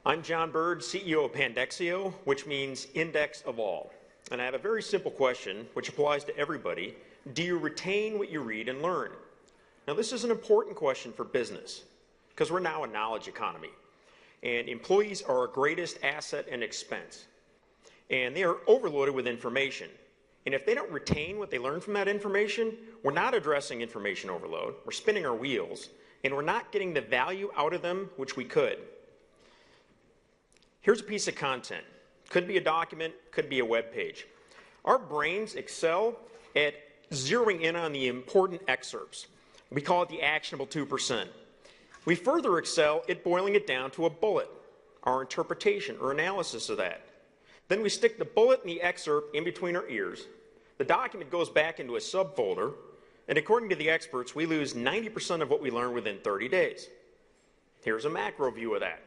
I'm John Bird, CEO of Pandexio, which means index of all. And I have a very simple question, which applies to everybody. Do you retain what you read and learn? Now, this is an important question for business, because we're now a knowledge economy. And employees are our greatest asset and expense. And they are overloaded with information. And if they don't retain what they learn from that information, we're not addressing information overload, we're spinning our wheels, and we're not getting the value out of them which we could. Here's a piece of content. Could be a document, could be a web page. Our brains excel at zeroing in on the important excerpts. We call it the actionable 2%. We further excel at boiling it down to a bullet, our interpretation or analysis of that. Then we stick the bullet and the excerpt in between our ears. The document goes back into a subfolder, and according to the experts, we lose 90% of what we learn within 30 days. Here's a macro view of that.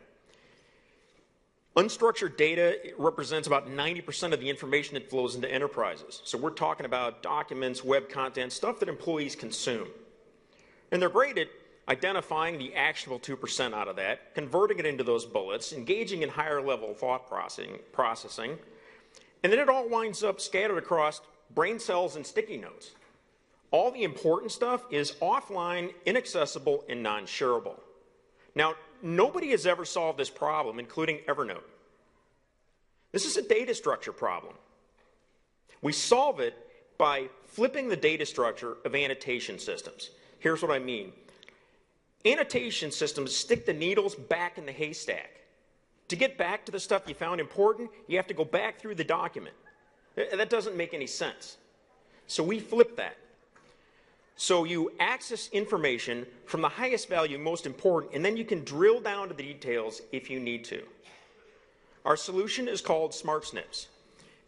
Unstructured data represents about 90% of the information that flows into enterprises. So we're talking about documents, web content, stuff that employees consume. And they're great at identifying the actionable 2% out of that, converting it into those bullets, engaging in higher level thought processing, and then it all winds up scattered across brain cells and sticky notes. All the important stuff is offline, inaccessible, and non-shareable. Now, nobody has ever solved this problem, including Evernote. This is a data structure problem. We solve it by flipping the data structure of annotation systems. Here's what I mean. Annotation systems stick the needles back in the haystack. To get back to the stuff you found important, you have to go back through the document. That doesn't make any sense. So we flip that. So you access information from the highest value, most important, and then you can drill down to the details if you need to. Our solution is called Smartsnips.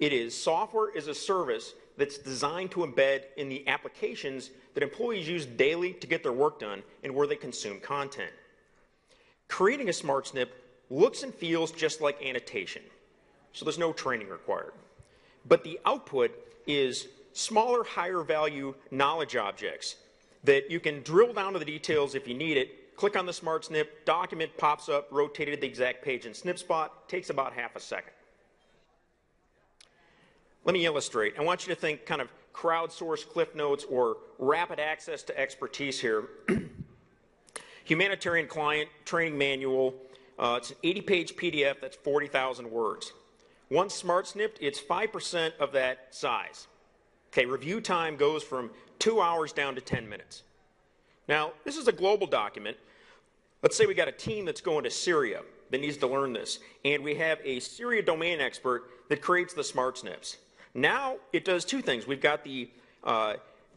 It is software as a service that's designed to embed in the applications that employees use daily to get their work done and where they consume content. Creating a Smartsnip looks and feels just like annotation, so there's no training required. But the output is smaller, higher value knowledge objects that you can drill down to the details if you need it, click on the Smartsnip, document pops up, rotated to the exact page in SnipSpot, takes about half a second. Let me illustrate. I want you to think kind of crowdsourced Cliff Notes or rapid access to expertise here. Humanitarian client training manual. It's an 80-page PDF that's 40,000 words. Once Smartsnipped, it's 5% of that size. Okay, review time goes from 2 hours down to 10 minutes. Now, this is a global document. Let's say we got a team that's going to Syria that needs to learn this, and we have a Syria domain expert that creates the Smartsnips. Now, it does two things. We've got the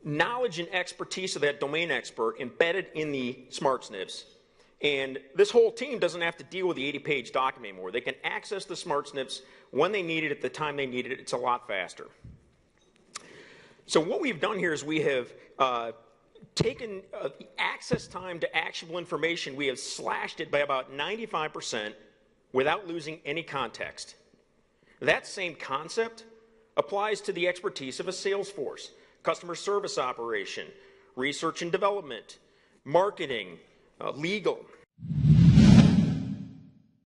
knowledge and expertise of that domain expert embedded in the Smartsnips, and this whole team doesn't have to deal with the 80-page document anymore. They can access the Smartsnips when they need it, at the time they need it. It's a lot faster. So what we've done here is we have taken access time to actionable information. We have slashed it by about 95% without losing any context. That same concept applies to the expertise of a sales force, customer service operation, research and development, marketing, legal.